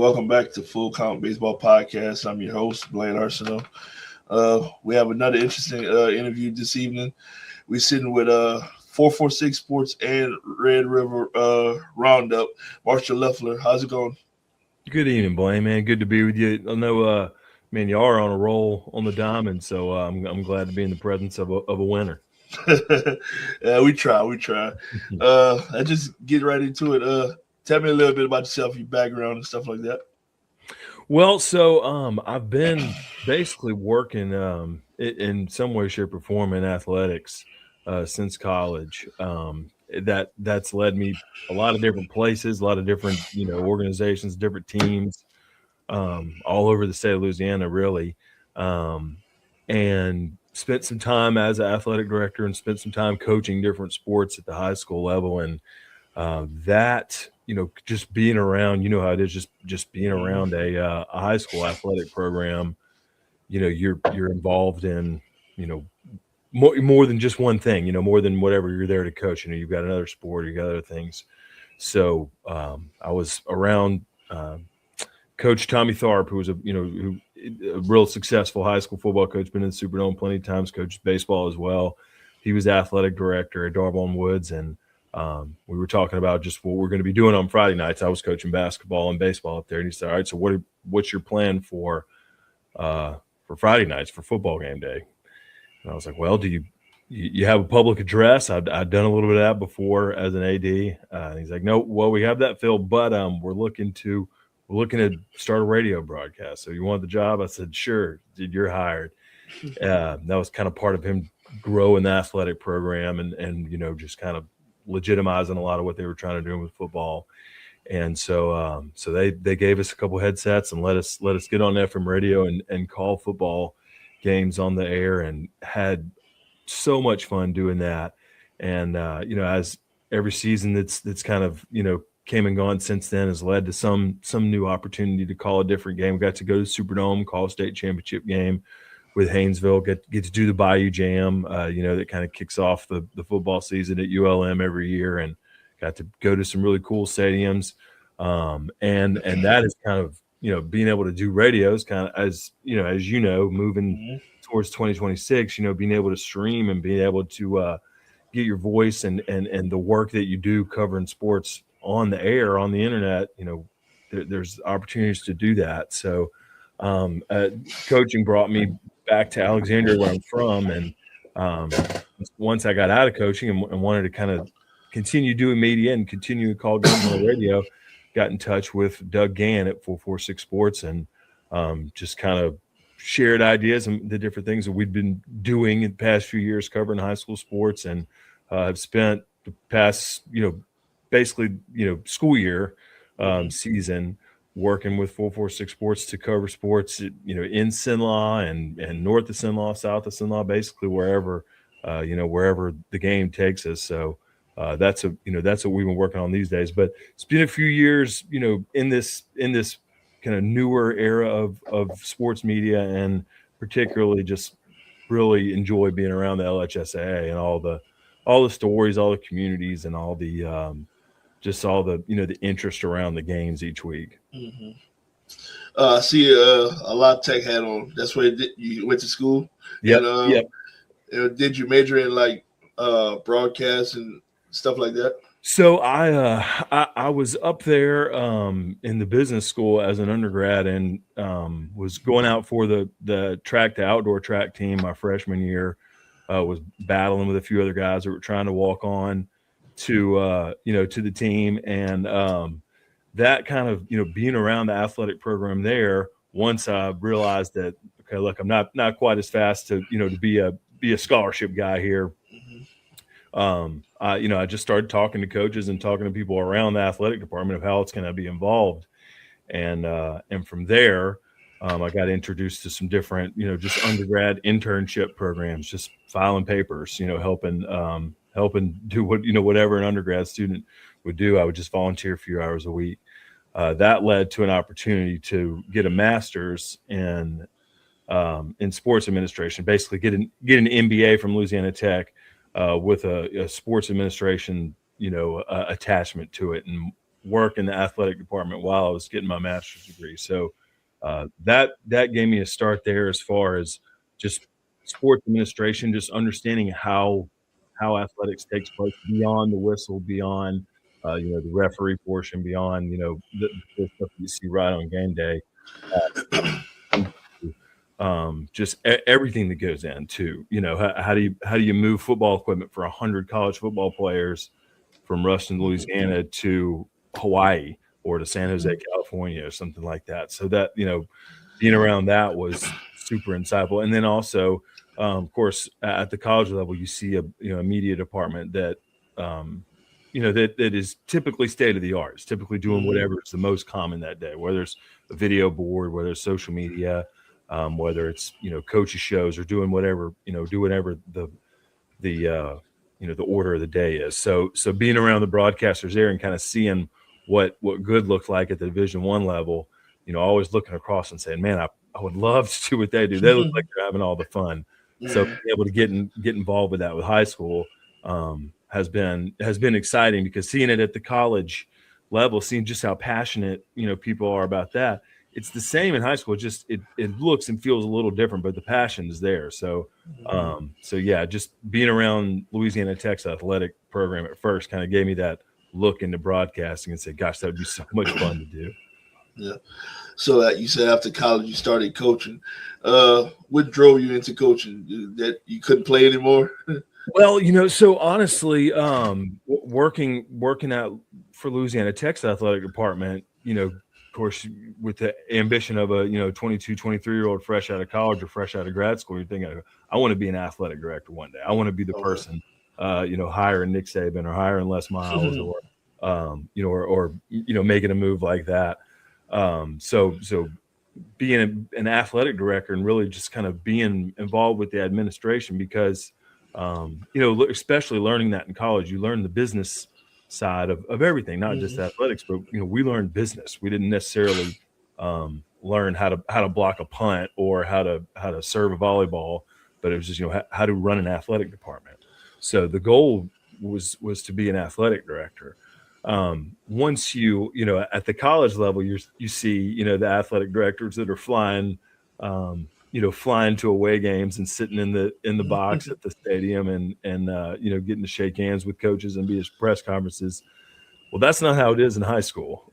welcome back to Full Count Baseball Podcast. I'm your host, Blaine Arsenal. We have another interesting interview this evening. We're sitting with 446 Sports and Red River Roundup, Marshall Loeffler. How's it going? Good evening, Blaine, man. Good to be with you. I know, man, you are on a roll on the diamond, so I'm glad to be in the presence of a winner. Yeah, we try. I just get right into it. Tell me a little bit about yourself, your background, and stuff like that. Well, so I've been basically working in some way, shape, or form in athletics since college. That's led me a lot of different places, a lot of different organizations, different teams, all over the state of Louisiana, really, and spent some time as an athletic director and spent some time coaching different sports at the high school level, and that just being around, how it is, just being around a high school athletic program. You're involved in more than just one thing, more than whatever you're there to coach. You've got another sport, you got other things. So I was around Coach Tommy Tharp, who was a real successful high school football coach, been in the Superdome plenty of times, coached baseball as well. He was athletic director at Darbon Woods, and we were talking about just what we're going to be doing on Friday nights. I was coaching basketball and baseball up there, and he said, "All right, so what's your plan for Friday nights for football game day?" And I was like, "Well, do you have a public address?" I'd done a little bit of that before as an AD. And he's like, "No, well, we have that filled, but we're looking to start a radio broadcast. So you want the job?" I said, "Sure, dude, you're hired." That was kind of part of him growing the athletic program and just kind of legitimizing a lot of what they were trying to do with football. And so they gave us a couple headsets and let us get on FM radio and call football games on the air, and had so much fun doing that. And as every season that's kind of came and gone since then has led to some new opportunity to call a different game. We got to go to the Superdome, call a state championship game with Haynesville, get to do the Bayou Jam, that kind of kicks off the football season at ULM every year, and got to go to some really cool stadiums. And that is kind of, being able to do radios kind of as moving towards 2026, being able to stream and being able to get your voice and the work that you do covering sports on the air, on the internet, there's opportunities to do that. So coaching brought me back to Alexandria, where I'm from. And once I got out of coaching and wanted to kind of continue doing media and continue to call games on the radio, got in touch with Doug Gann at 446 Sports, and just kind of shared ideas and the different things that we'd been doing in the past few years covering high school sports, and have spent the past, basically, school year season working with 446 Sports to cover sports, in Cenla and north of Cenla, south of Cenla, basically wherever the game takes us. So that's what we've been working on these days. But it's been a few years, in this kind of newer era of sports media, and particularly just really enjoy being around the LHSAA and all the stories, all the communities, and all the the interest around the games each week. Mm-hmm. I see a lot of tech hat on. That's where you went to school. Yep. Did you major in like broadcast and stuff like that? So I was up there in the business school as an undergrad, and was going out for the track to outdoor track team my freshman year. Was battling with a few other guys that were trying to walk on to the team, and that kind of being around the athletic program there. Once I realized that, okay, look, I'm not quite as fast to be a scholarship guy here. I just started talking to coaches and talking to people around the athletic department of how else can I be involved, and from there, I got introduced to some different, just undergrad internship programs, just filing papers, helping do whatever an undergrad student would do. I would just volunteer a few hours a week. That led to an opportunity to get a master's in sports administration, basically get an MBA from Louisiana Tech with a sports administration, attachment to it. And work in the athletic department while I was getting my master's degree. So that gave me a start there as far as just sports administration, just understanding how athletics takes place beyond the whistle, beyond the referee portion, beyond the stuff you see right on game day. Just everything that goes into, how do you move football equipment for 100 college football players from Ruston, Louisiana to Hawaii or to San Jose, California, or something like that. So that, being around that was super insightful. And then also, of course, at the college level, you see a media department that, that is typically state of the art. It's typically doing whatever is the most common that day, whether it's a video board, whether it's social media, whether it's coaches shows or doing whatever the order of the day is. So being around the broadcasters there and kind of seeing what good looked like at the Division I level, always looking across and saying, man, I would love to do what they do. They look like they're having all the fun. So being able to get involved with that with high school has been exciting, because seeing it at the college level, seeing just how passionate people are about that. It's the same in high school. Just it looks and feels a little different, but the passion is there. So yeah, just being around Louisiana Tech's athletic program at first kind of gave me that look into broadcasting and said, gosh, that would be so much fun to do. Yeah. So you said after college you started coaching. What drove you into coaching? That you couldn't play anymore? Well, so honestly, working for Louisiana Tech's athletic department, of course, with the ambition of a 22, 23-year-old fresh out of college or fresh out of grad school, you're thinking, I want to be an athletic director one day. I want to be the person, hiring Nick Saban or hiring Les Miles or making a move like that. So being an athletic director and really just kind of being involved with the administration, because especially learning that in college, you learn the business side of everything, not just athletics, but we learned business. We didn't necessarily learn how to block a punt or how to serve a volleyball, but it was just how to run an athletic department. So the goal was to be an athletic director. Once at the college level, you see the athletic directors that are flying to away games and sitting in the box at the stadium and getting to shake hands with coaches and be at press conferences. Well, that's not how it is in high school.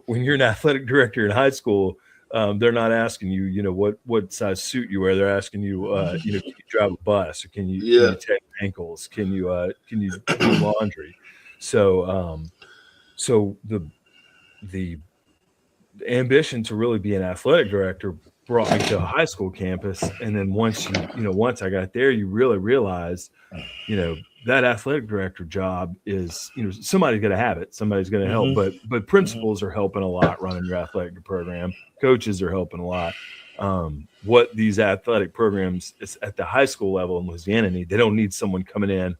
When you're an athletic director in high school, they're not asking you, what size suit you wear. They're asking you, can you drive a bus, or can you take ankles? Can you do laundry? So the ambition to really be an athletic director brought me to a high school campus. And then once I got there, you really realize, that athletic director job is, somebody's going to have it. Somebody's going to help, but principals are helping a lot running your athletic program. Coaches are helping a lot. What these athletic programs is at the high school level in Louisiana need, they don't need someone coming in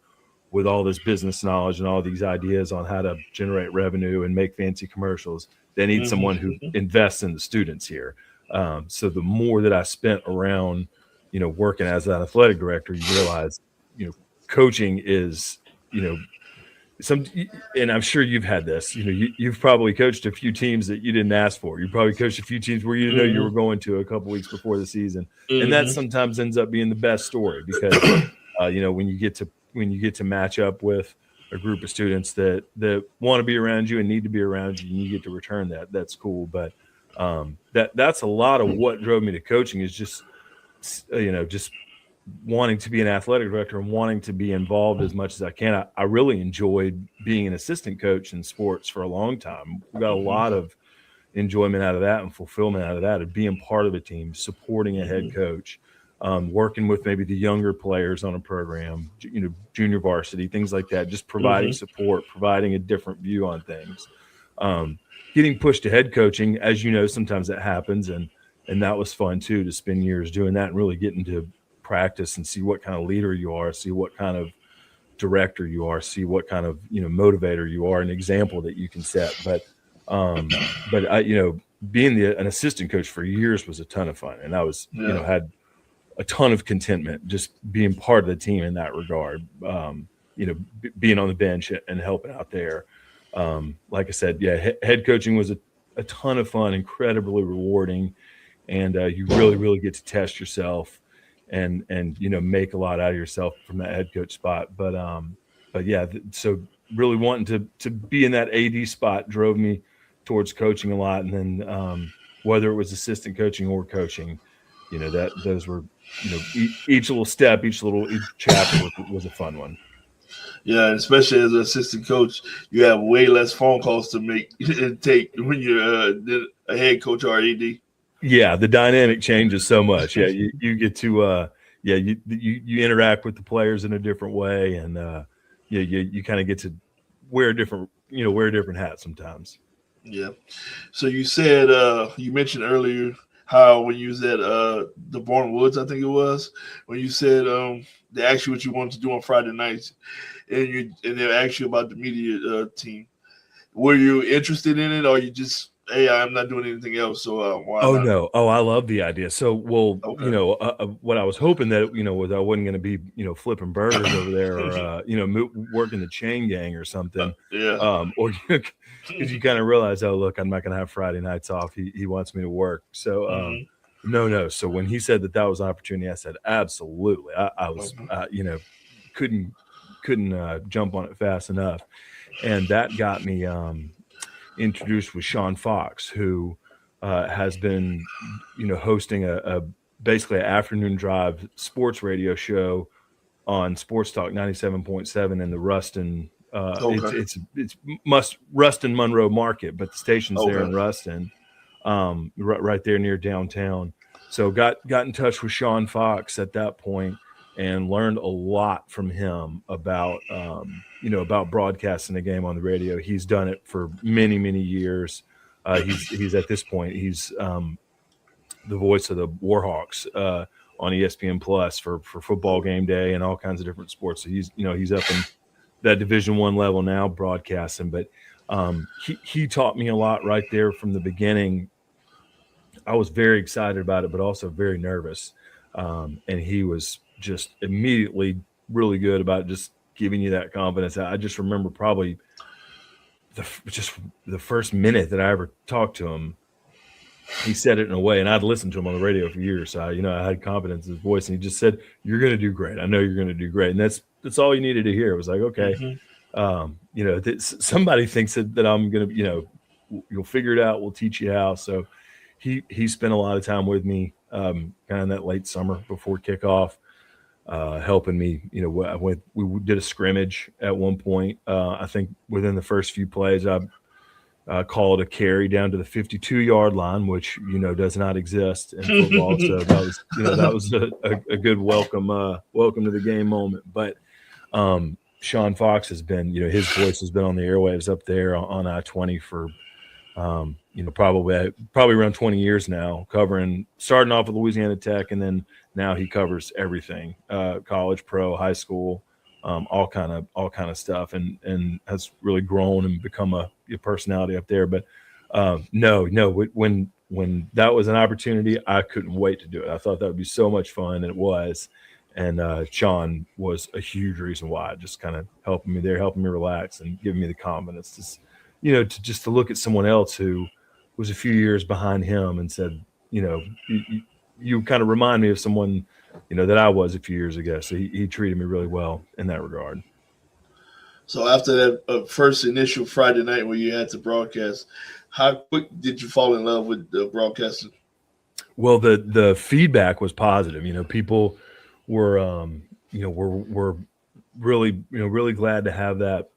with all this business knowledge and all these ideas on how to generate revenue and make fancy commercials. They need someone who invests in the students here. So the more that I spent around, working as an athletic director, you realize, coaching is, and I'm sure you've had this, you've probably coached a few teams that you didn't ask for. You probably coached a few teams where you didn't know you were going to a couple weeks before the season. And that sometimes ends up being the best story, because, when you get to match up with a group of students that want to be around you and need to be around you, and you get to return that, that's cool. But that's a lot of what drove me to coaching, is just wanting to be an athletic director and wanting to be involved as much as I can. I really enjoyed being an assistant coach in sports for a long time. We got a lot of enjoyment out of that and fulfillment out of that, of being part of a team, supporting a head coach, working with maybe the younger players on a program, junior varsity, things like that, just providing support, providing a different view on things. Getting pushed to head coaching, as sometimes that happens. And that was fun too, to spend years doing that and really getting to practice and see what kind of leader you are, see what kind of director you are, see what kind of, motivator you are, an example that you can set. But I, being an assistant coach for years was a ton of fun. And I was, had a ton of contentment just being part of the team in that regard, being on the bench and helping out there. like I said, yeah, head coaching was a ton of fun, incredibly rewarding, and you really, really get to test yourself and make a lot out of yourself from that head coach spot. But yeah, so really wanting to be in that AD spot drove me towards coaching a lot, and then whether it was assistant coaching or coaching, that those were each little step, each chapter was a fun one. Yeah, especially as an assistant coach, you have way less phone calls to make and take when you're a head coach or AD. Yeah, the dynamic changes so much. Yeah, you get to you interact with the players in a different way, and you kind of get to wear a different hat sometimes. Yeah. So you said you mentioned earlier how when you was at the Bourne Woods, I think it was, when you said they asked you what you wanted to do on Friday nights, and they asked you about the media team. Were you interested in it, or you just, hey, I'm not doing anything else, so why Oh not? no! Oh, I love the idea. So, well, Okay. what I was hoping that was I wasn't going to be flipping burgers over there or working the chain gang or something, Yeah. or because you kind of realize, oh look, I'm not going to have Friday nights off. He wants me to work. So no. So when he said that was an opportunity, I said absolutely. I was couldn't jump on it fast enough, and that got me introduced with Sean Fox, who has been, hosting a basically an afternoon drive sports radio show on Sports Talk 97.7 in the Ruston. Okay. It's Ruston Monroe Market, but the station's there in Okay. Ruston, right there near downtown. So got in touch with Sean Fox at that point and learned a lot from him about about broadcasting the game on the radio. He's done it for many years. He's at this point he's the voice of the Warhawks on ESPN Plus for football game day and all kinds of different sports. So he's up in that Division I level now broadcasting. But he taught me a lot right there from the beginning. I was very excited about it, but also very nervous. And he was just immediately really good about just giving you that confidence. I just remember probably the first minute that I ever talked to him, he said it in a way, and I'd listened to him on the radio for years. So I had confidence in his voice, and he just said, "You're going to do great. I know you're going to do great." And that's all you needed to hear. It was like, okay, somebody thinks that I'm going to, you'll figure it out. We'll teach you how. So he spent a lot of time with me, kind of in that late summer before kickoff, helping me. We did a scrimmage at one point. I think within the first few plays, I called a carry down to the 52-yard line, which does not exist in football. So that was a good welcome to the game moment. But Sean Fox has been, his voice has been on the airwaves up there on I-20 for probably around 20 years now, starting off with Louisiana Tech, and then now he covers everything, college, pro, high school, all kind of stuff, and has really grown and become a personality up there. But when that was an opportunity, I couldn't wait to do it. I thought that would be so much fun, and it was. And Sean was a huge reason why, just kind of helping me relax and giving me the confidence to look at someone else who was a few years behind him and said, you kind of remind me of someone, that I was a few years ago. So he treated me really well in that regard. So after that first initial Friday night where you had to broadcast, how quick did you fall in love with broadcasting? Well, the feedback was positive. People were, were really, really glad to have that.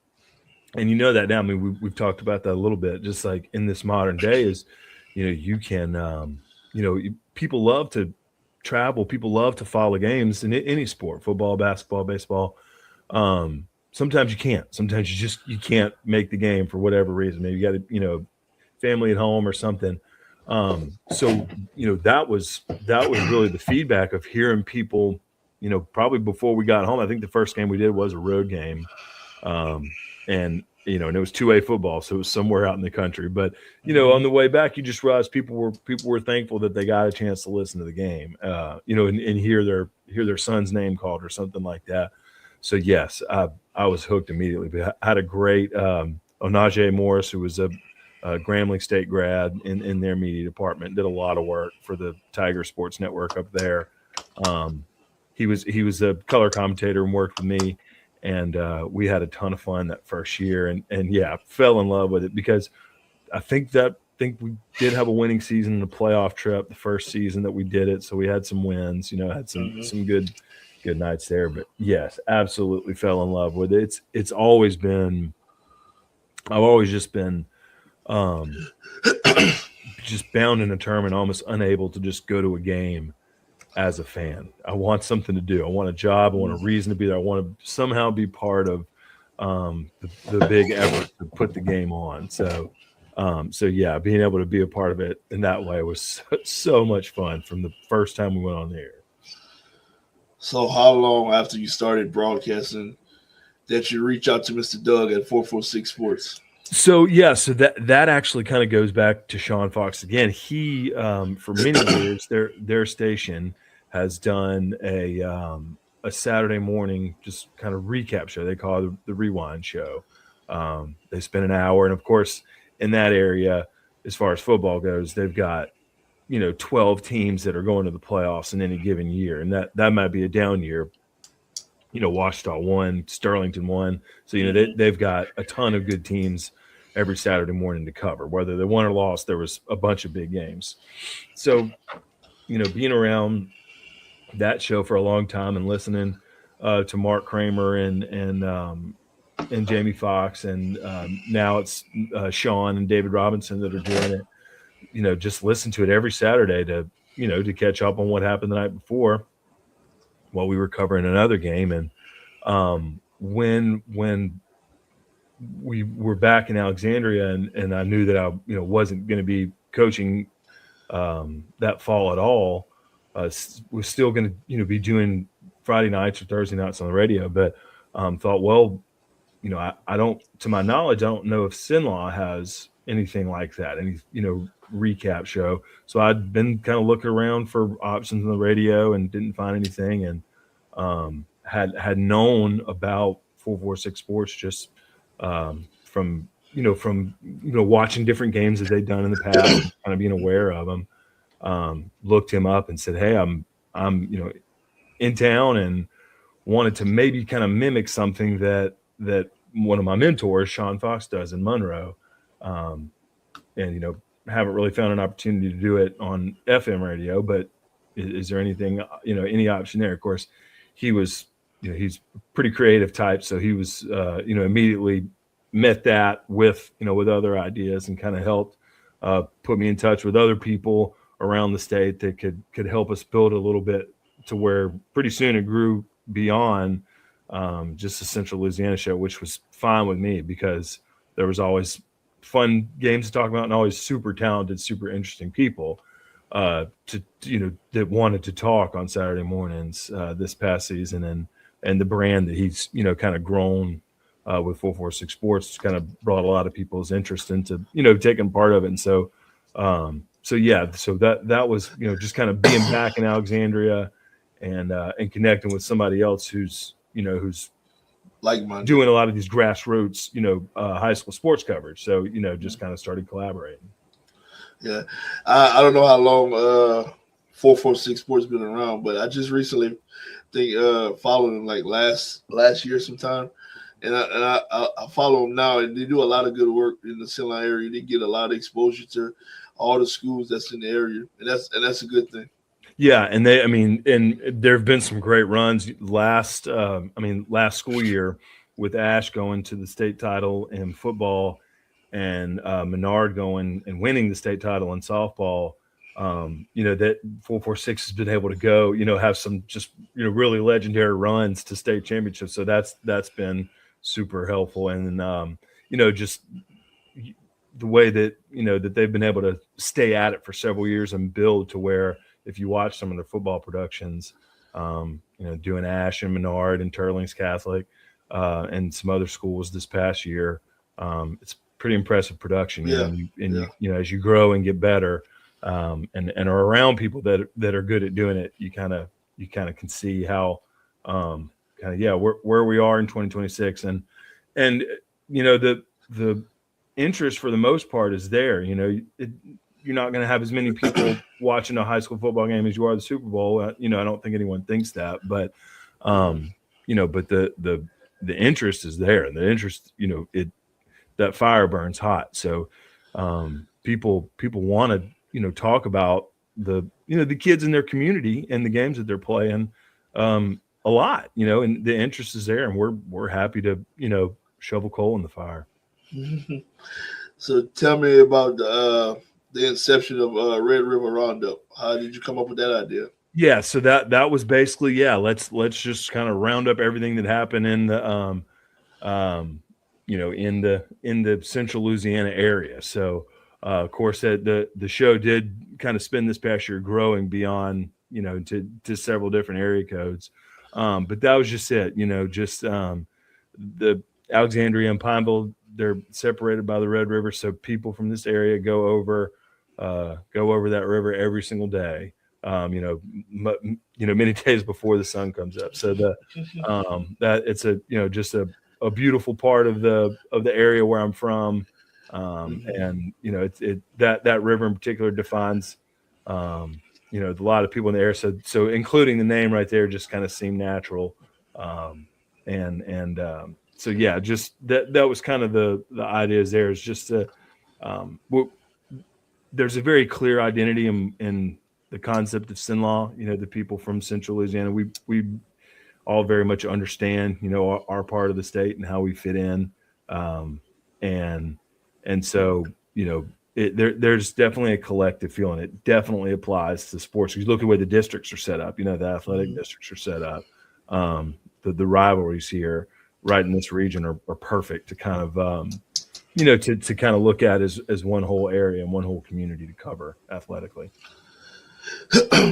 And that now, I mean, we've talked about that a little bit, just like in this modern day is, you can, people love to travel. People love to follow games in any sport, football, basketball, baseball. Sometimes you can't. Sometimes you can't make the game for whatever reason. Maybe you got to, family at home or something. So that was really the feedback of hearing people. Probably before we got home, I think the first game we did was a road game, and and it was 2A football, so it was somewhere out in the country. But on the way back, you just realized people were thankful that they got a chance to listen to the game, and hear their son's name called or something like that. So yes, I was hooked immediately. But I had a great Onaje Morris, who was a Grambling State grad in their media department, did a lot of work for the Tiger Sports Network up there. He was a color commentator and worked with me, and we had a ton of fun that first year, and yeah, fell in love with it because I think we did have a winning season in the playoff trip the first season that we did it, so we had some wins, had some good nights there. But yes, absolutely fell in love with it. It's always been, I've always just been just bound in a term and almost unable to just go to a game as a fan. I want something to do. I want a job. I want a reason to be there. I want to somehow be part of the big effort to put the game on. So yeah, being able to be a part of it in that way was so much fun from the first time we went on the air. So how long after you started broadcasting that you reach out to Mr. Doug at 446 Sports? So yeah, so that actually kind of goes back to Sean Fox again. He for many years their station has done a Saturday morning just kind of recap show. They call it the Rewind Show. They spend an hour, and of course in that area, as far as football goes, they've got 12 teams that are going to the playoffs in any given year, and that might be a down year. Washita won, Sterlington won, so they've got a ton of good teams every Saturday morning to cover. Whether they won or lost, there was a bunch of big games. So, being around that show for a long time and listening to Mark Kramer and Jamie Foxx, and now it's Sean and David Robinson that are doing it. Just listen to it every Saturday to catch up on what happened the night before while we were covering another game. And when we were back in Alexandria and I knew that I wasn't going to be coaching that fall at all, was still going to be doing Friday nights or Thursday nights on the radio, but thought, well, I don't, to my knowledge, I don't know if Sinlaw has anything like that, any recap show. So I'd been kind of looking around for options on the radio and didn't find anything, and had known about 446 Sports just from watching different games that they'd done in the past, kind of being aware of them. Looked him up and said, hey, I'm in town and wanted to maybe kind of mimic something that one of my mentors, Sean Fox, does in Monroe. And haven't really found an opportunity to do it on FM radio, but is there anything, any option there? Of course, he was, he's a pretty creative type. So he was, immediately met that with other ideas and kind of helped put me in touch with other people around the state that could help us build a little bit to where pretty soon it grew beyond just the Central Louisiana show, which was fine with me because there was always fun games to talk about and always super talented, super interesting people that wanted to talk on Saturday mornings this past season, and the brand that he's kind of grown with 446 Sports kind of brought a lot of people's interest into taking part of it. And so that was just kind of being back in Alexandria and connecting with somebody else who's like doing a lot of these grassroots, high school sports coverage. So, just kind of started collaborating. Yeah. I don't know how long 446 Sports been around, but I just recently followed them like last year sometime. And I follow them now, and they do a lot of good work in the Sinlaw area. They get a lot of exposure to all the schools that's in the area, and that's a good thing. Yeah, and there have been some great runs last school year with Ash going to the state title in football and Menard going and winning the state title in softball. That 446 has been able to go, have some just really legendary runs to state championships. So that's been super helpful, and just the way that that they've been able to stay at it for several years and build to where, if you watch some of their football productions, doing Ash and Menard and Turlings Catholic and some other schools this past year, it's pretty impressive production. As you grow and get better, and are around people that are good at doing it, you kind of can see how where we are in 2026, and the interest for the most part is there. You're not going to have as many people watching a high school football game as you are the Super Bowl. I don't think anyone thinks that, but but the interest is there, and the interest, that fire burns hot. So people want to talk about the kids in their community and the games that they're playing a lot, and the interest is there, and we're happy to shovel coal in the fire. So tell me about the inception of Red River Roundup. How did you come up with that idea? Yeah, so that was basically, let's just kind of round up everything that happened in the in the central Louisiana area. So of course the show did kind of spend this past year growing beyond to several different area codes, but that was just it. The Alexandria and Pineville, they're separated by the Red River, so people from this area go over that river every single day. Many days before the sun comes up. So that it's just a beautiful part of the area where I'm from, and that river in particular defines a lot of people in the area. So including the name right there just kind of seemed natural, so yeah, just that was kind of the idea is there is just there's a very clear identity in the concept of Sinlaw. The people from Central Louisiana, we all very much understand, our part of the state and how we fit in, and so there's definitely a collective feeling. It definitely applies to sports. You look at the way the districts are set up. The athletic districts are set up. The rivalries here, right in this region, are perfect to kind of to kind of look at as one whole area and one whole community to cover athletically.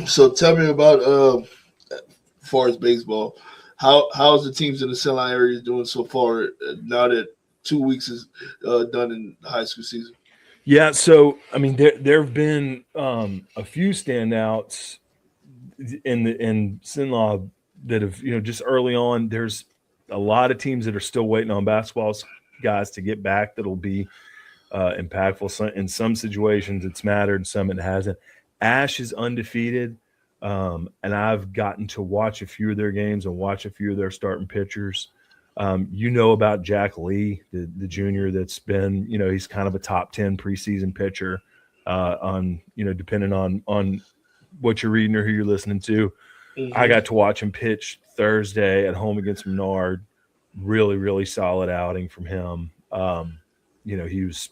So tell me about as far as baseball, how's the teams in the Sinlaw area doing so far now that 2 weeks is done in the high school season? Yeah, so I mean there have been a few standouts in Sinlaw that have just early on. There's a lot of teams that are still waiting on basketball guys to get back that'll be impactful. In some situations it's mattered, some it hasn't. Ash is undefeated, and I've gotten to watch a few of their games and watch a few of their starting pitchers. About Jack Lee, the junior that's been, he's kind of a top 10 preseason pitcher, depending on what you're reading or who you're listening to. Mm-hmm. I got to watch him pitch Thursday at home against Menard. Really, really solid outing from him. He was,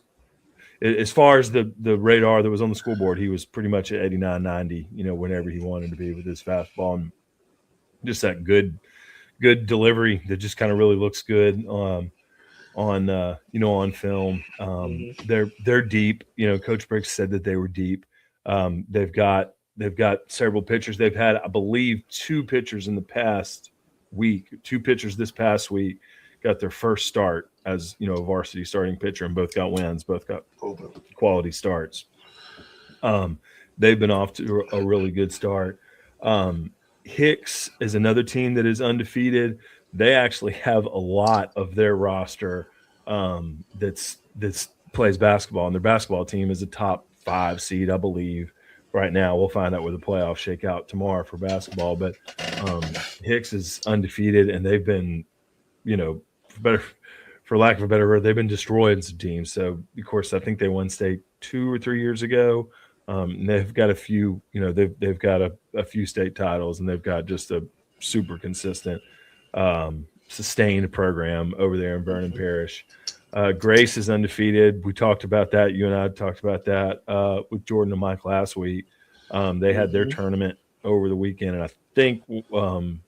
as far as the radar that was on the scoreboard, he was pretty much at 89, 90, whenever he wanted to be with his fastball, and just that good delivery that just kind of really looks good on film. They're deep. Coach Briggs said that they were deep. They've got several pitchers. They've had, I believe, two pitchers this past week got their first start as a varsity starting pitcher, and both got wins, both got quality starts. They've been off to a really good start. Hicks is another team that is undefeated. They actually have a lot of their roster that's plays basketball, and their basketball team is a top 5 seed, I believe. Right now, we'll find out where the playoffs shake out tomorrow for basketball. But Hicks is undefeated, and they've been, for lack of a better word, they've been destroying some teams. So, of course, I think they won state 2 or 3 years ago. And they've got a few, they've got a few state titles, and they've got just a super consistent, sustained program over there in Vernon Parish. Grace is undefeated. We talked about that. You and I talked about that with Jordan and Mike last week. They had their tournament over the weekend, and I think won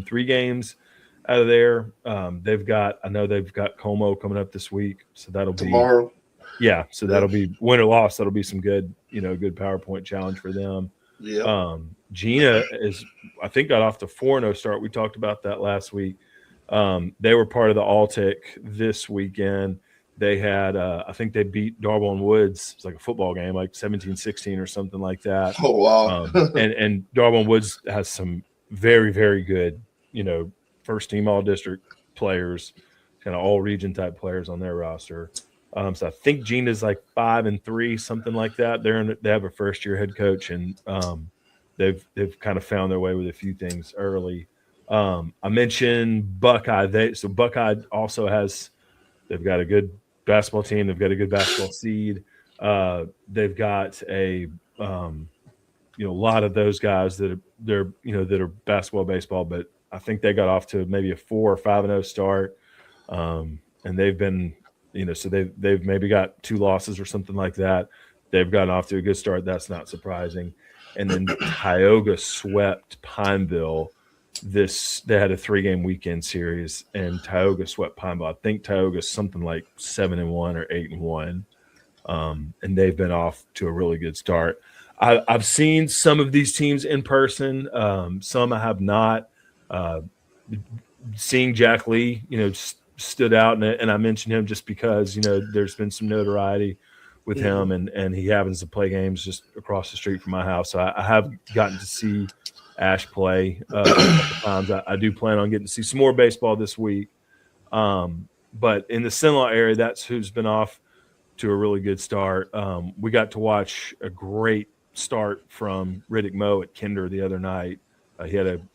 3 games out of there. I know they've got Como coming up this week, so that'll be tomorrow. Yeah, so that'll be win or loss. That'll be some good, good PowerPoint challenge for them. Yeah. Gina I think got off the 4-0 start. We talked about that last week. They were part of the All-Tech this weekend. They had, I think they beat Darwin Woods. It's like a football game, like 17-16 or something like that. Oh, wow. And Darwin Woods has some very, very good, first-team all-district players, kind of all-region type players on their roster. So I think Gina's like 5-3, something like that. They have a first year head coach, and they've kind of found their way with a few things early. I mentioned Buckeye. Buckeye also they've got a good basketball team. They've got a good basketball seed. They've got a lot of those guys that are basketball, baseball, but I think they got off to maybe a 4 or 5-0 start. And they've been, so they've maybe got 2 losses or something like that. They've gotten off to a good start. That's not surprising. And then Tioga swept Pineville. They had a 3-game weekend series, and Tioga swept Pineville. I think Tioga's something like 7-1 or 8-1. And they've been off to a really good start. I've seen some of these teams in person. Some I have not. Seeing Jack Lee, stood out, and I mentioned him just because there's been some notoriety with him, and he happens to play games just across the street from my house. So I have gotten to see Ash play a couple times. I do plan on getting to see some more baseball this week. But in the Cenla area, that's who's been off to a really good start. We got to watch a great start from Riddick Moe at Kinder the other night. He had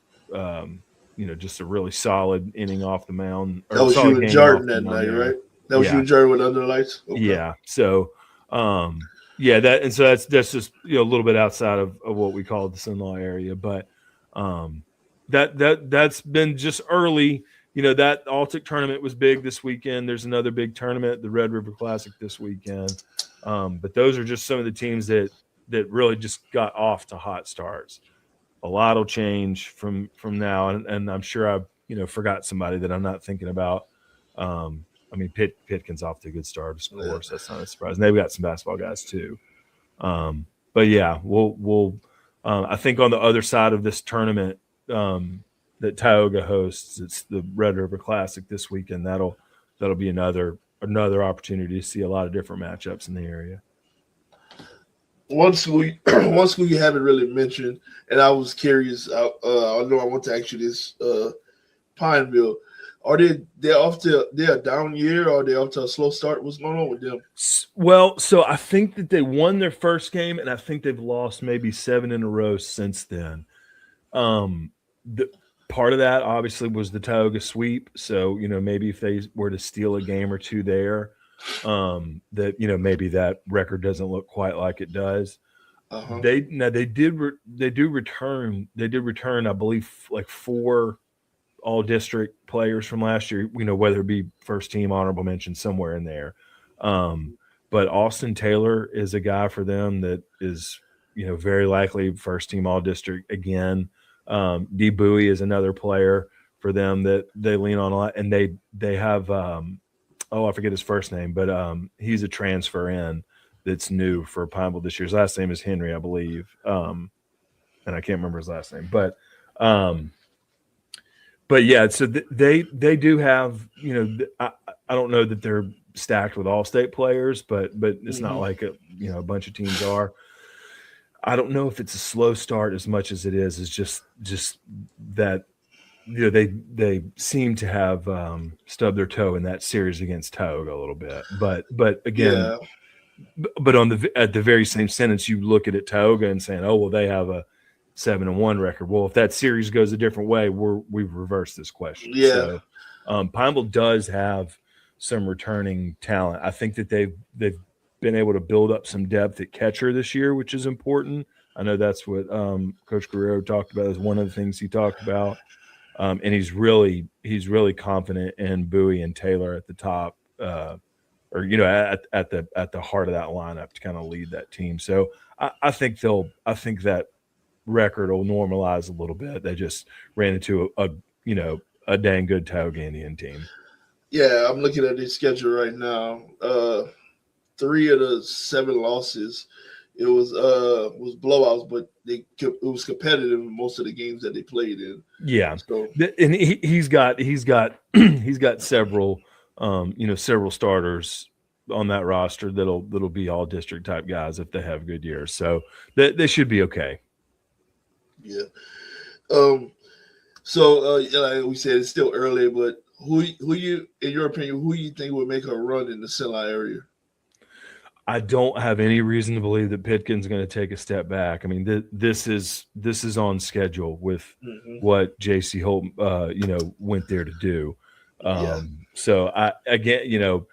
just a really solid inning off the mound. That was you and Jordan that night, right? That was you and Jordan with Under the Lights? Okay. Yeah. So, that's just, a little bit outside of what we call the Cenla area. But that's been just early. That Altic tournament was big this weekend. There's another big tournament, the Red River Classic this weekend. But those are just some of the teams that really just got off to hot starts. A lot will change from now, and I'm sure I've forgot somebody that I'm not thinking about. Pitkin's off to a good start, of course. That's not a surprise. And they've got some basketball guys too. But yeah, we'll I think on the other side of this tournament that Tioga hosts, it's the Red River Classic this weekend. That'll be another opportunity to see a lot of different matchups in the area. One school you haven't really mentioned, and I was curious. I know I want to ask you this. Pineville, are they off to a down year, or are they off to a slow start? What's going on with them? Well, so I think that they won their first game, and I think they've lost maybe 7 in a row since then. The part of that obviously was the Tioga sweep. So maybe if they were to steal a game or two there, that maybe that record doesn't look quite like it does. They did return, I believe, like 4 all-district players from last year, whether it be first team, honorable mention, somewhere in there. But Austin Taylor is a guy for them that is very likely first team all-district again. D Bowie is another player for them that they lean on a lot, and they have I forget his first name, but he's a transfer in that's new for Pineville this year. His last name is Henry, I believe, and I can't remember his last name, but yeah. So they do have I don't know that they're stacked with all state players, but it's not like a bunch of teams are. I don't know if it's a slow start as much as it is just that they seem to have stubbed their toe in that series against Tioga a little bit, but again, but at the very same sentence, you look at Tioga and saying, oh well, they have a 7-1 record. Well, if that series goes a different way, we've reversed this question. Yeah. So Pineville does have some returning talent. I think that they've been able to build up some depth at catcher this year, which is important. I know that's what Coach Guerrero talked about as one of the things he talked about. And he's really confident in Bowie and Taylor at the top, at the heart of that lineup to kind of lead that team. So I think that record will normalize a little bit. They just ran into a dang good Tioga Indian team. Yeah, I'm looking at their schedule right now. 3 of the 7 losses, it was blowouts, but it was competitive in most of the games that they played in. Yeah, so. And he's got several several starters on that roster that'll be all district type guys if they have good years. So they should be okay. Yeah. So like we said, it's still early, but who you, in your opinion, who you think would make a run in the Sinai area? I don't have any reason to believe that Pitkin's going to take a step back. I mean, this is on schedule with what J.C. Holt, went there to do. Yeah. So again,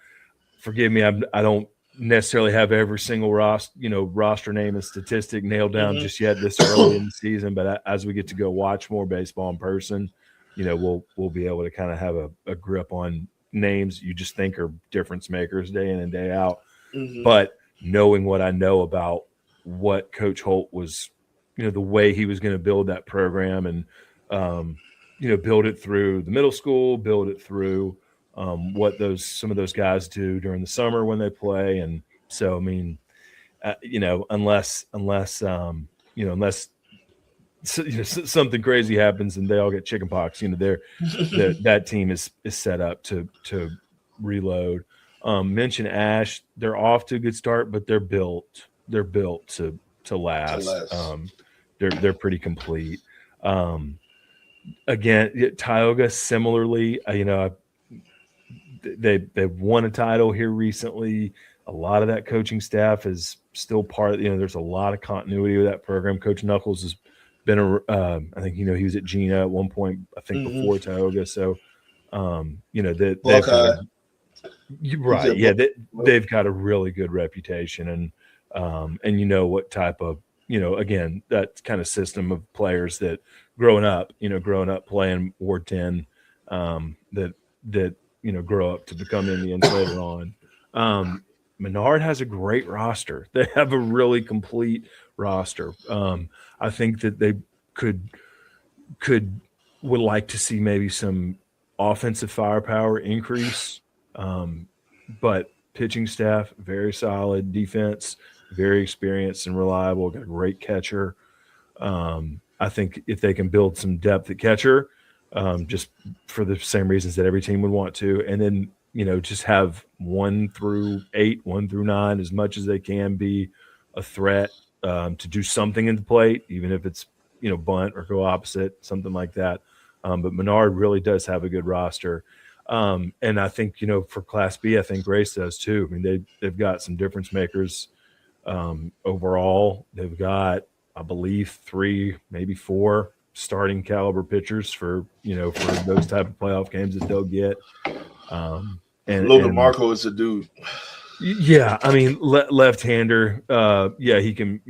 forgive me, I don't necessarily have every single roster name and statistic nailed down just yet this early in the season. But as we get to go watch more baseball in person, we'll be able to kind of have a grip on names you just think are difference makers day in and day out. But knowing what I know about what Coach Holt was, the way he was going to build that program and, build it through the middle school, build it through what some of those guys do during the summer when they play. And so, I mean, unless something crazy happens and they all get chicken pox, that team is set up to reload. Mention Ash, they're off to a good start, but they're built to last. They're pretty complete. Again, Tioga similarly, they've won a title here recently. A lot of that coaching staff is still part of, there's a lot of continuity with that program. Coach Knuckles has been I think, he was at Gina at one point, I think before Tioga. So, they've got right. Yeah. They've got a really good reputation and what type of, again, that kind of system of players that growing up playing Ward 10, that grow up to become Indians later on. Menard has a great roster. They have a really complete roster. I think that they would like to see maybe some offensive firepower increase. But pitching staff, very solid. Defense, very experienced and reliable. Got a great catcher. I think if they can build some depth at catcher, just for the same reasons that every team would want to, and then just have 1 through 8, 1 through 9, as much as they can be a threat to do something in the plate, even if it's bunt or go opposite, something like that. But Menard really does have a good roster. And I think, for Class B, I think Grace does too. I mean, they've got some difference makers overall. They've got, I believe, 3, maybe 4 starting caliber pitchers for those type of playoff games that they'll get. And Lil DeMarco is a dude. Yeah, I mean, left-hander. He can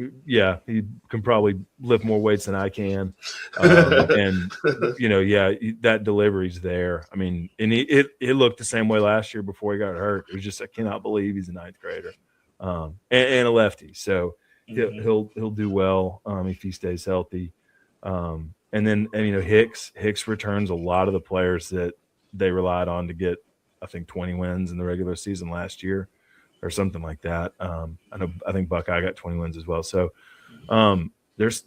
probably lift more weights than I can. And that delivery's there. I mean, and it looked the same way last year before he got hurt. It was just, I cannot believe he's a 9th grader, and a lefty. So he'll do well if he stays healthy. And then Hicks returns a lot of the players that they relied on to get, I think, 20 wins in the regular season last year, or something like that. I think Buckeye got 20 wins as well. So there's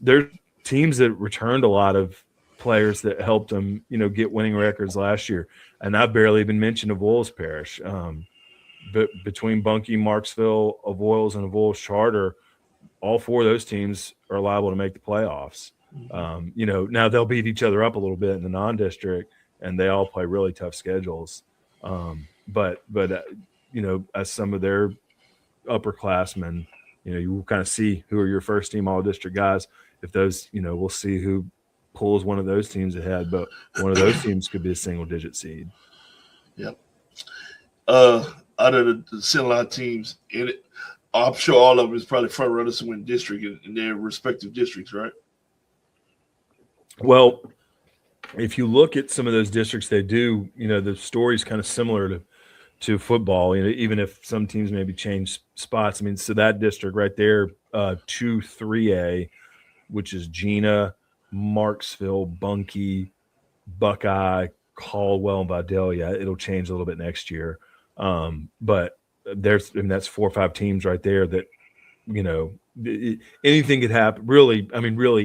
teams that returned a lot of players that helped them, get winning records last year. And I barely even mentioned Avoyelles Parish. But between Bunkie, Marksville, Avoyelles, and Avoyelles Charter, all 4 of those teams are liable to make the playoffs. Now they'll beat each other up a little bit in the non-district, and they all play really tough schedules. But as some of their upperclassmen, you will kind of see who are your first team all district guys. If those, we'll see who pulls one of those teams ahead, but one of those teams could be a single digit seed. Yep. Out of the Sinai teams, I'm sure all of them is probably front runners to win district in their respective districts, right? Well, if you look at some of those districts, they do, the story's kind of similar to football, even if some teams maybe change spots. I mean, so that district right there, 2-3A, which is Gina, Marksville, Bunkie, Buckeye, Caldwell, and Vidalia. It'll change a little bit next year. But that's 4 or 5 teams right there that, anything could happen. Really,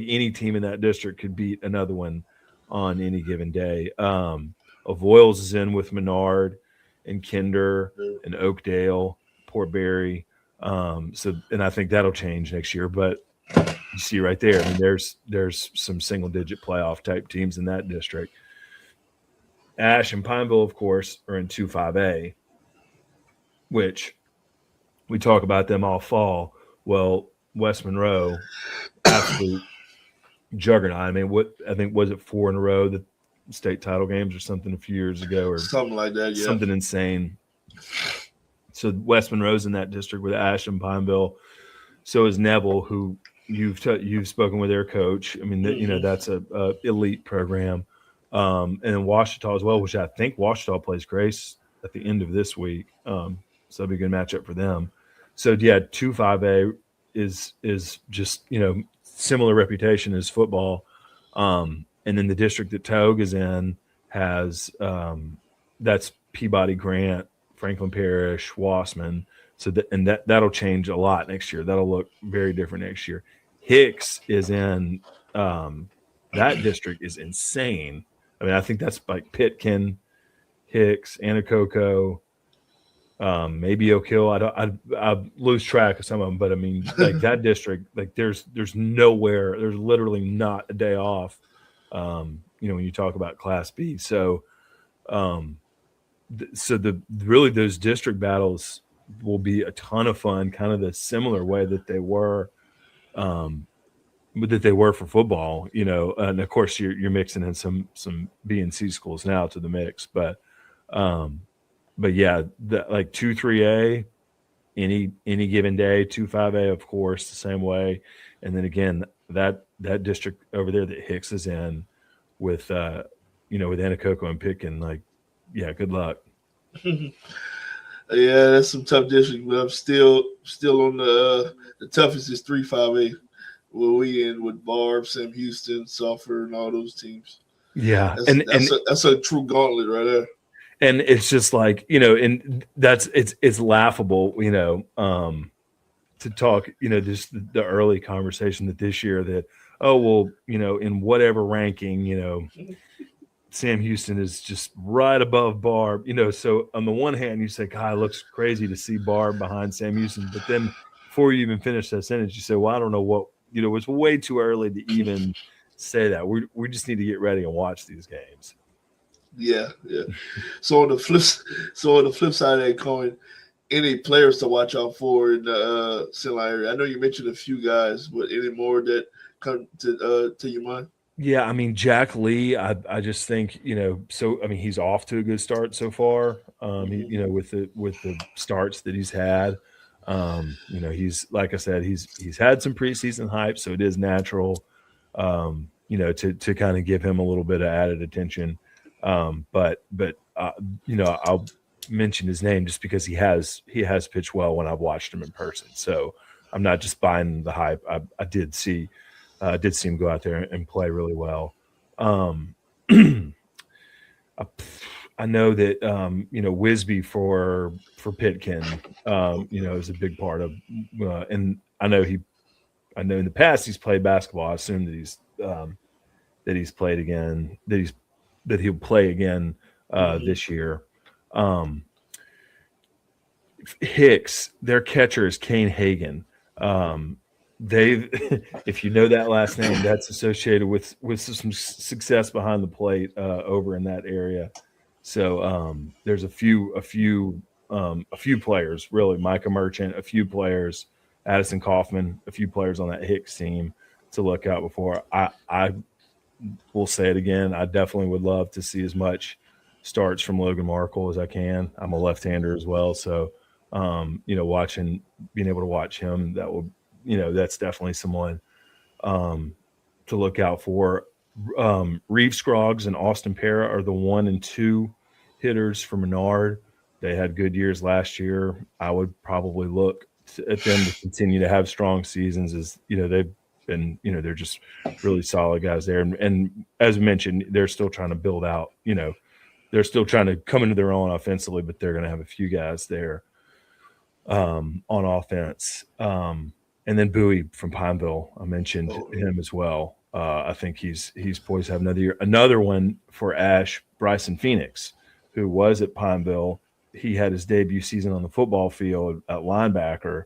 any team in that district could beat another one on any given day. Avoyelles is in with Menard and Kinder and Oakdale, Port Barry. And I think that'll change next year. But you see right there, there's some single digit playoff type teams in that district. Ash and Pineville, of course, are in 2-5A, which we talk about them all fall. Well, West Monroe, absolute juggernaut. I mean, what I think was it 4 in a row, the state title games or something a few years ago, or something like that. Yeah, something insane. So West Monroe's in that district with Ash and Pineville. So is Neville, who you've spoken with their coach. I mean, you know, that's a elite program. And then Washita as well, which I think Washita plays Grace at the end of this week. So that'll be a good matchup for them. So yeah, 2-5A is just, you know, similar reputation as football. And then the district that Togue is in has that's Peabody Grant, Franklin Parish, Wassman. So that'll change a lot next year. That'll look very different next year. Hicks is in that district is insane. I mean, I think that's like Pitkin, Hicks, Anacoco, maybe Oak Hill. I lose track of some of them, but I mean, like that district, like there's nowhere, there's literally not a day off. You know, when you talk about Class B, so really those district battles will be a ton of fun, kind of the similar way that they were for football, you know. And of course you're mixing in some B and C schools now to the mix, but yeah, like 2-3A any given day, 2-5A of course the same way, and then again that district over there that Hicks is in with you know, with Anacoco and Pitkin, like, yeah, good luck. Yeah, that's some tough district, but I'm still on the toughest is 3-5A. Where we in with Barb, Sam Houston, Sulphur, and all those teams. Yeah, that's a true gauntlet right there. And it's just like, you know, and it's laughable, you know, to talk, you know, just the early conversation that this year that, oh, well, you know, in whatever ranking, you know, Sam Houston is just right above Barb, you know. So on the one hand, you say, God, it looks crazy to see Barb behind Sam Houston. But then before you even finish that sentence, you say, well, I don't know what, you know, it's way too early to even say that. We just need to get ready and watch these games. Yeah. So on the flip side of that coin, any players to watch out for in the St. area? I know you mentioned a few guys, but any more that come to your mind? Yeah, I mean, Jack Lee, I just think, you know, so I mean, he's off to a good start so far. He, you know, with the starts that he's had, you know, he's, like I said, he's had some preseason hype, so it is natural, you know, to kind of give him a little bit of added attention. But you know, I'll mention his name just because he has pitched well when I've watched him in person. So I'm not just buying the hype. I did see him go out there and play really well. I know that you know, Wisby for Pitkin, you know, is a big part of, and I know in the past he's played basketball. I assume that he's played again, that he'll play again this year. Hicks, their catcher is Kane Hagan. If you know that last name, that's associated with some success behind the plate over in that area. So there's a few players, really. Micah Merchant, a few players, Addison Kaufman, a few players on that Hicks team to look out before. I will say it again. I definitely would love to see as much starts from Logan Markle as I can. I'm a left-hander as well, so you know, being able to watch him, that will, you know, that's definitely someone to look out for. Reeve Scroggs and Austin Para are the 1 and 2 hitters for Menard. They had good years last year. I would probably look at them to continue to have strong seasons, as you know, they've been, you know, they're just really solid guys there. And as mentioned, they're still trying to build out, you know, they're still trying to come into their own offensively, but they're going to have a few guys there on offense. And then Bowie from Pineville, I mentioned him as well. I think he's poised to have another year. Another one for Ash, Bryson Phoenix, who was at Pineville. He had his debut season on the football field at linebacker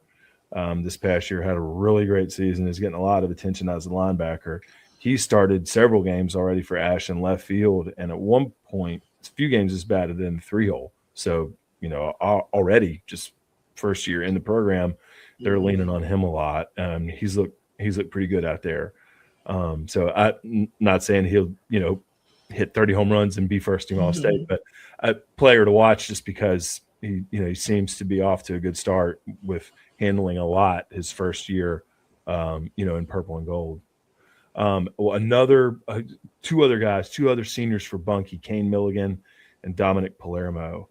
this past year, had a really great season. He's getting a lot of attention as a linebacker. He started several games already for Ash in left field, and at one point a few games is better than the 3-hole. So, already just first year in the program, they're leaning on him a lot. He's looked pretty good out there. So I'm not saying he'll, hit 30 home runs and be first team All-State, but a player to watch just because he seems to be off to a good start with handling a lot his first year, in purple and gold. Two other seniors for Bunkie, Kane Milligan and Dominic Palermo.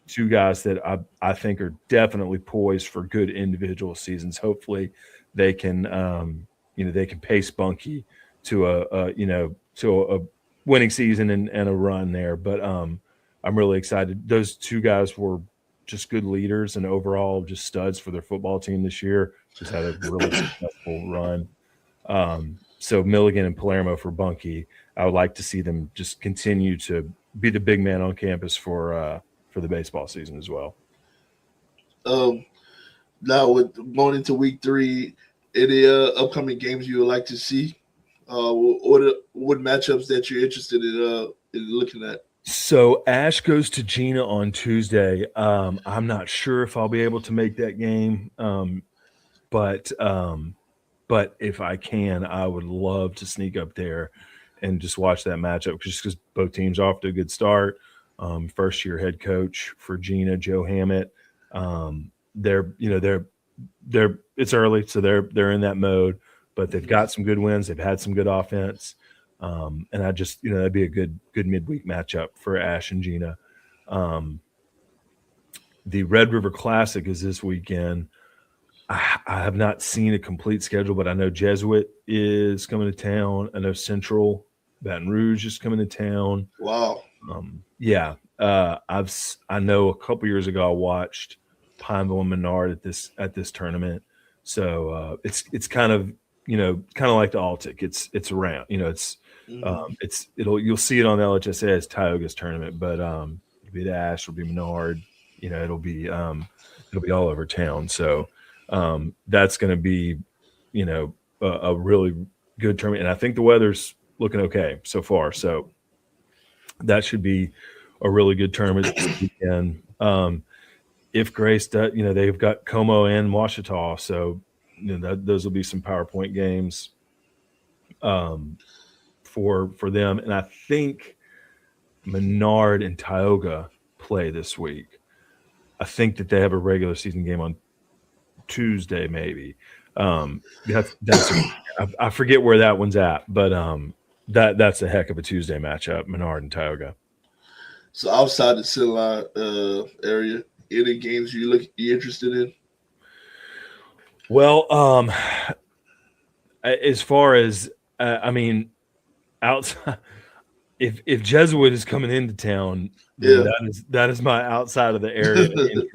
Two guys that I think are definitely poised for good individual seasons. Hopefully they can, they can pace Bunkie to a winning season and a run there. But I'm really excited. Those two guys were just good leaders and overall just studs for their football team this year. Just had a really successful run. So Milligan and Palermo for Bunkie, I would like to see them just continue to be the big man on campus for the baseball season as well. Now with going into week 3, any upcoming games you would like to see? What matchups that you're interested in looking at? So Ash goes to Gina on Tuesday. I'm not sure if I'll be able to make that game, but if I can, I would love to sneak up there and just watch that matchup just because both teams are off to a good start. First year head coach for Gina, Joe Hammett. It's early, so they're in that mode, but they've got some good wins. They've had some good offense. And I just, that'd be a good midweek matchup for Ash and Gina. The Red River Classic is this weekend. I have not seen a complete schedule, but I know Jesuit is coming to town. I know Central Baton Rouge is coming to town. Wow. I know a couple years ago I watched Pineville and Menard at this tournament. So it's kind of like the Altic. It's around. You'll see it on the LHSA as Tioga's tournament, but it'll be the Ash, it'll be Menard. It'll be all over town. So that's going to be, a really good tournament. And I think the weather's looking okay so far. So that should be a really good tournament this weekend. If Grace does, they've got Como and Ouachita. So, those will be some PowerPoint games for them. And I think Menard and Tioga play this week. I think that they have a regular season game on Tuesday, maybe. I forget where that one's at, but that's a heck of a Tuesday matchup, Menard and Tioga. So outside the Sinline area, any games you interested in? Well, as far as outside, if Jesuit is coming into town, that is my outside of the area interest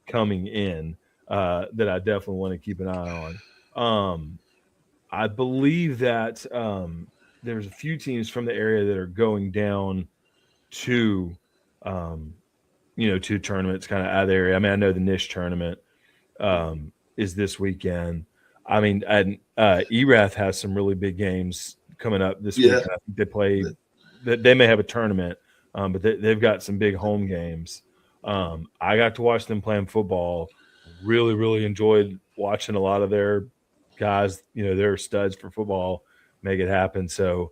coming in. That I definitely want to keep an eye on. I believe that there's a few teams from the area that are going down to, to tournaments kind of out of the area. I know the Nish tournament is this weekend. Erath has some really big games coming up this weekend. I think they play. They may have a tournament, but they've got some big home games. I got to watch them playing football. Really, really enjoyed watching a lot of their guys, their studs for football, make it happen. So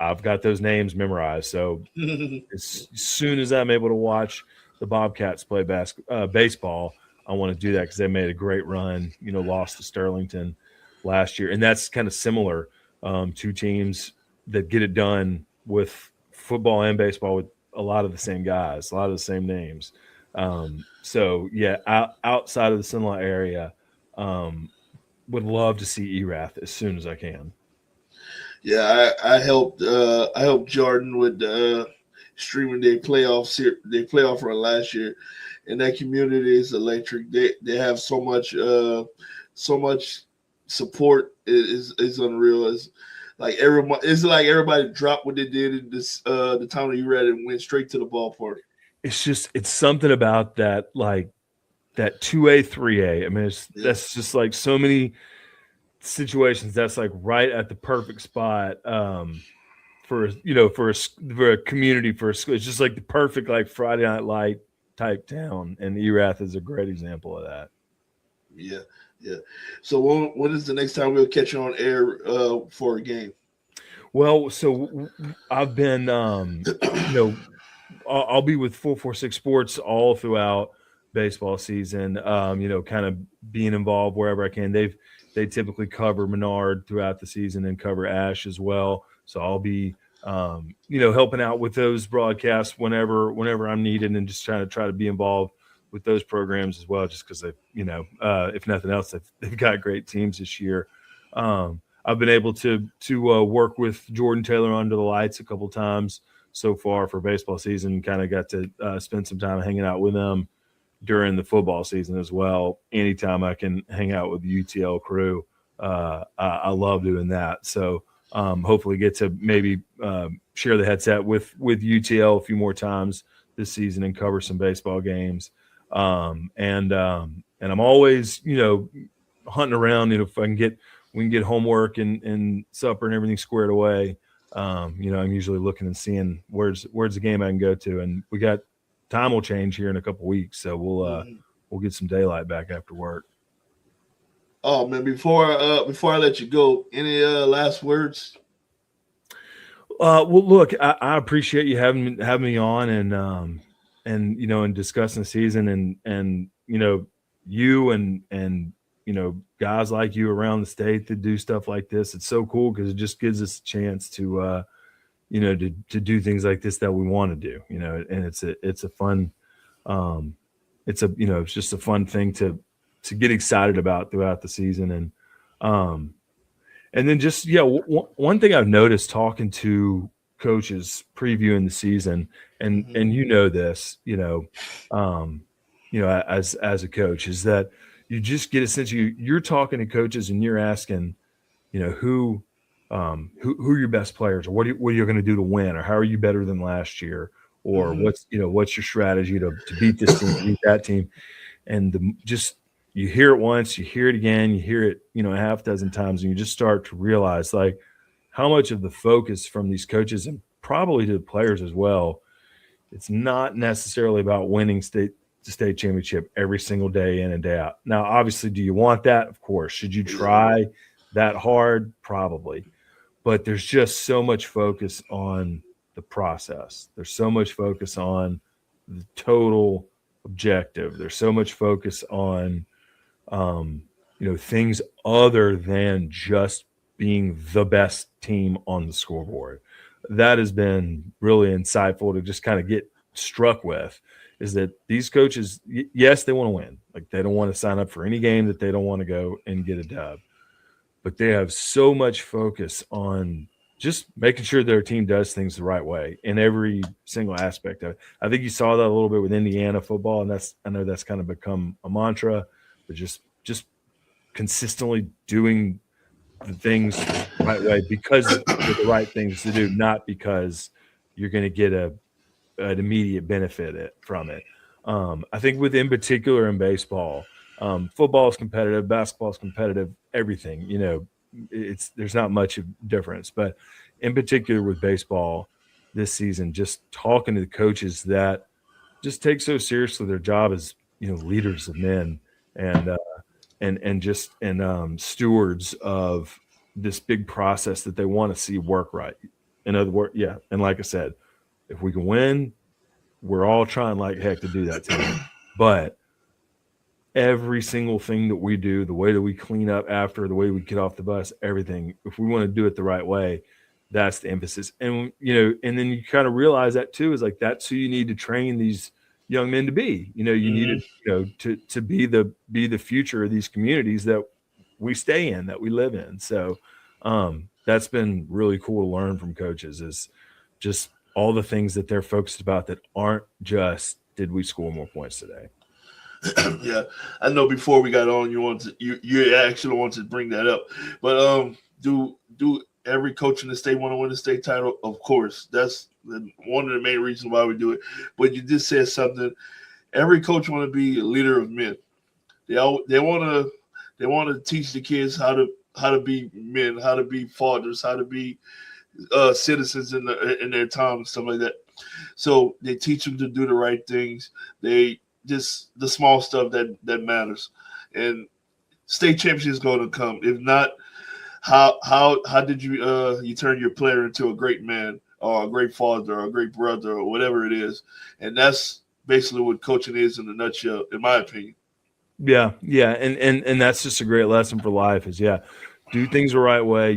I've got those names memorized. So as soon as I'm able to watch the Bobcats play baseball, I want to do that because they made a great run, lost to Sterlington last year. And that's kind of similar, two teams that get it done with football and baseball with a lot of the same guys, a lot of the same names. Outside of the Sinla area, would love to see Erath as soon as I can. Yeah, I helped Jordan with streaming their playoff run last year, and that community is electric. They have so much support. Is unreal. It's like everybody dropped what they did in this the town of Erath and went straight to the ballpark. It's something about that, like that 2A, 3A. That's just like so many situations. That's like right at the perfect spot for a community, for a school. It's just like the perfect like Friday Night Light type town, and Erath is a great example of that. Yeah, yeah. So when is the next time we'll catch you on air for a game? Well, so I've been, I'll be with 446 Sports all throughout baseball season. Kind of being involved wherever I can. They typically cover Menard throughout the season and cover Ash as well. So I'll be, helping out with those broadcasts whenever I'm needed, and just try to be involved with those programs as well. Just because if nothing else, they've got great teams this year. I've been able to work with Jordan Taylor under the lights a couple times so far for baseball season. Kind of got to spend some time hanging out with them during the football season as well. Anytime I can hang out with the UTL crew, I love doing that. So hopefully get to maybe share the headset with UTL a few more times this season and cover some baseball games. And I'm always, hunting around, if we can get homework and supper and everything squared away. I'm usually looking and seeing where's the game I can go to, and we got time will change here in a couple weeks, so we'll get some daylight back after work. Oh man, before I let you go, any last words? Well, look, I appreciate you having me on, and discussing the season, and you and guys like you around the state that do stuff like this. It's so cool because it just gives us a chance to to do things like this that we want to do, and it's a fun, it's just a fun thing to get excited about throughout the season. And then just, one thing I've noticed talking to coaches previewing the season, and this, as a coach, is that you just get a sense you're talking to coaches and you're asking, who are your best players, or what are you going to do to win, or how are you better than last year, or what's your strategy to beat this team, beat that team, and you hear it once, you hear it again, you hear it, a half dozen times, and you just start to realize like how much of the focus from these coaches, and probably to the players as well, it's not necessarily about winning state championship every single day in and day out. Now, obviously, do you want that? Of course. Should you try that hard? Probably. But there's just so much focus on the process. There's so much focus on the total objective. There's so much focus on things other than just being the best team on the scoreboard. That has been really insightful to just kind of get struck with, is that these coaches, yes, they want to win. Like, they don't want to sign up for any game that they don't want to go and get a dub, but they have so much focus on just making sure their team does things the right way in every single aspect of it. I think you saw that a little bit with Indiana football, and I know that's kind of become a mantra, but just consistently doing the things the right way because they're the right things to do, not because you're going to get an immediate benefit from it. I think in particular in baseball, football is competitive, basketball is competitive, everything, there's not much of difference, but in particular with baseball this season, just talking to the coaches that just take so seriously their job as, leaders of men and stewards of this big process that they want to see work right. In other words, and like I said, if we can win, we're all trying like heck to do that today. But every single thing that we do, the way that we clean up after, the way we get off the bus, everything, if we want to do it the right way, that's the emphasis. And, and then you kind of realize that too, is like, that's who you need to train these young men to be. You need to be the future of these communities that we stay in, that we live in. So that's been really cool to learn from coaches, is just all the things that they're focused about that aren't just, did we score more points today? Yeah, I know before we got on, you actually want to bring that up, but do every coach in the state want to win the state title? Of course, that's one of the main reasons why we do it. But you just said something. Every coach want to be a leader of men. They want to teach the kids how to be men, how to be fathers, how to be citizens in their time and stuff like that. So they teach them to do the right things. They just the small stuff that matters. And state championship is going to come. If not, how did you turn your player into a great man or a great father or a great brother or whatever it is? And that's basically what coaching is in a nutshell, in my opinion. Yeah, yeah, and that's just a great lesson for life. Is do things the right way.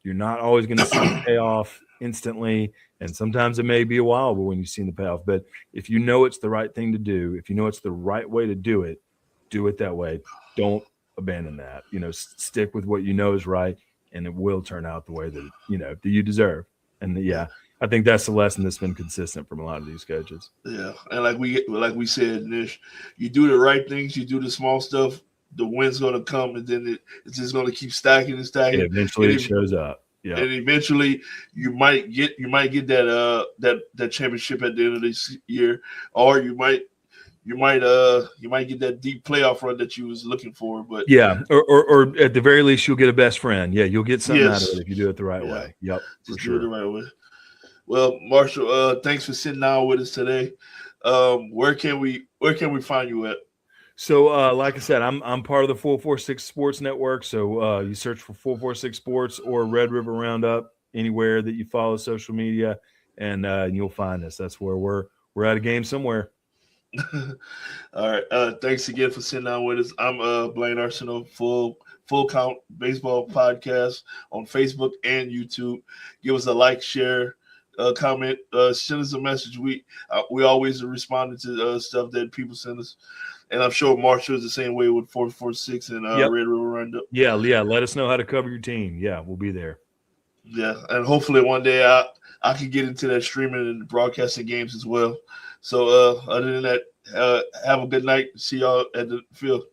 You're not always going to see the payoff instantly, and sometimes it may be a while, but when you've seen the payoff. But if you know it's the right thing to do, if you know it's the right way to do it that way. Don't abandon that. Stick with what you know is right, and it will turn out the way that that you deserve. And I think that's the lesson that's been consistent from a lot of these coaches. Yeah, and like we said, Nish, you do the right things, you do the small stuff, the win's going to come, and then it's just going to keep stacking and stacking. And eventually, it shows up. Yeah, and eventually you might get that championship at the end of this year, or you might get that deep playoff run that you was looking for. But or at the very least, you'll get a best friend. Yeah, you'll get something out of it if you do it the right way. Yep, just do it the right way. Well, Marshall, thanks for sitting down with us today. Where can we find you at? So, like I said, I'm part of the 446 Sports Network. So you search for 446 Sports or Red River Roundup anywhere that you follow social media, and you'll find us. That's where we're at a game somewhere. All right. Thanks again for sitting down with us. I'm Blaine Arsenault, Full Count Baseball Podcast on Facebook and YouTube. Give us a like, share, comment, send us a message. We always responding to stuff that people send us, and I'm sure Marshall is the same way with 446 and Red River Roundup. Yeah. Let us know how to cover your team. Yeah, we'll be there. Yeah, and hopefully one day I can get into that streaming and broadcasting games as well. So other than that, have a good night. See y'all at the field.